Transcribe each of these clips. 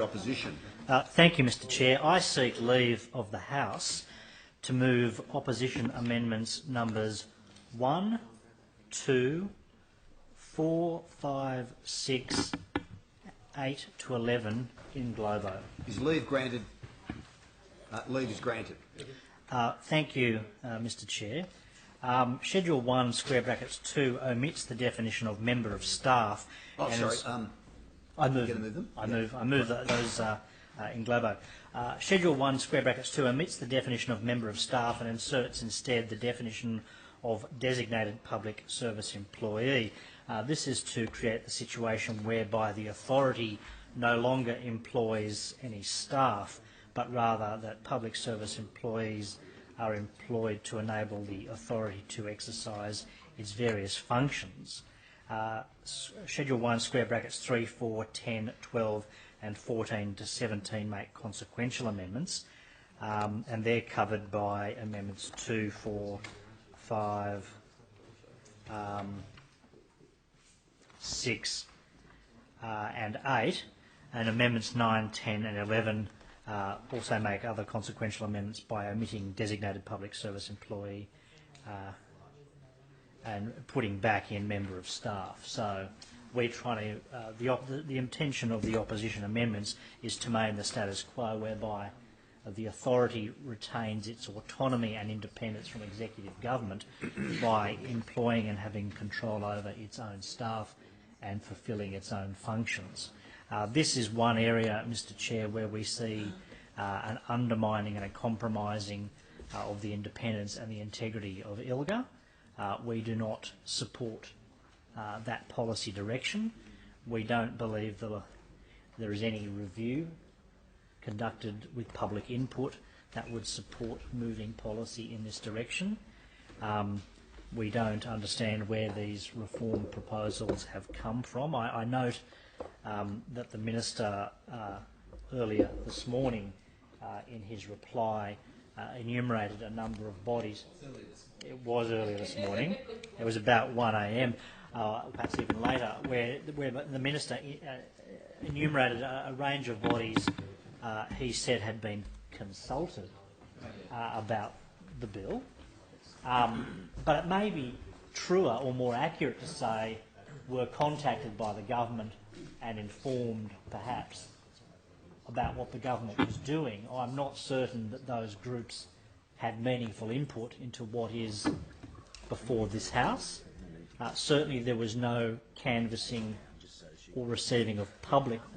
Opposition. Thank you, Mr Chair. I seek leave of the House to move opposition amendments numbers 1, 2, 4, 5, 6, 8 to 11 in globo. Is leave granted? Leave is granted. Thank you, Mr Chair. Schedule 1, square brackets 2, omits the definition of member of staff. Oh, sorry. I move them. I move those in globo. Schedule 1, square brackets 2, omits the definition of member of staff and inserts instead the definition of designated public service employee. This is to create the situation whereby the authority no longer employs any staff, but rather that public service employees are employed to enable the authority to exercise its various functions. Schedule 1, square brackets 3, 4, 10, 12 and 14 to 17 make consequential amendments, and they're covered by amendments 2, 4, 5, 6 and 8, and amendments 9, 10 and 11 also make other consequential amendments by omitting designated public service employee and putting back in member of staff. So we're trying to, the intention of the opposition amendments is to maintain the status quo whereby the authority retains its autonomy and independence from executive government by employing and having control over its own staff and fulfilling its own functions. This is one area, Mr Chair, where we see an undermining and a compromising of the independence and the integrity of ILGA. We do not support that policy direction. We don't believe there is any review conducted with public input that would support moving policy in this direction. We don't understand where these reform proposals have come from. I note that the Minister earlier this morning in his reply enumerated a number of bodies. It was earlier this morning. It was about 1 a.m, perhaps even later, where the Minister enumerated a range of bodies he said had been consulted about the bill. But it may be truer or more accurate to say were contacted by the government and informed, perhaps, about what the government was doing. I'm not certain that those groups had meaningful input into what is before this House. Certainly there was no canvassing or receiving of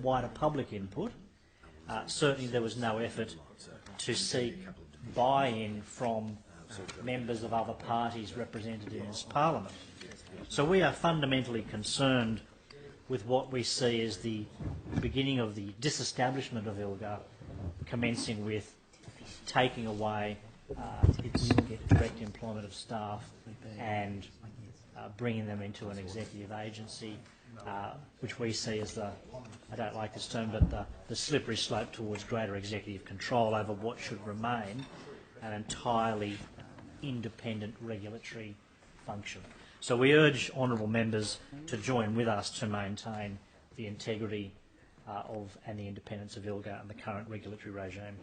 wider public input. Certainly there was no effort to seek buy-in from members of other parties represented in this Parliament. So we are fundamentally concerned with what we see as the beginning of the disestablishment of ILGA, commencing with taking away its direct employment of staff and bringing them into an executive agency, which we see as I don't like this term, but the slippery slope towards greater executive control over what should remain an entirely independent regulatory function. So we urge honourable members to join with us to maintain the integrity and the independence of ILGA and the current regulatory regime.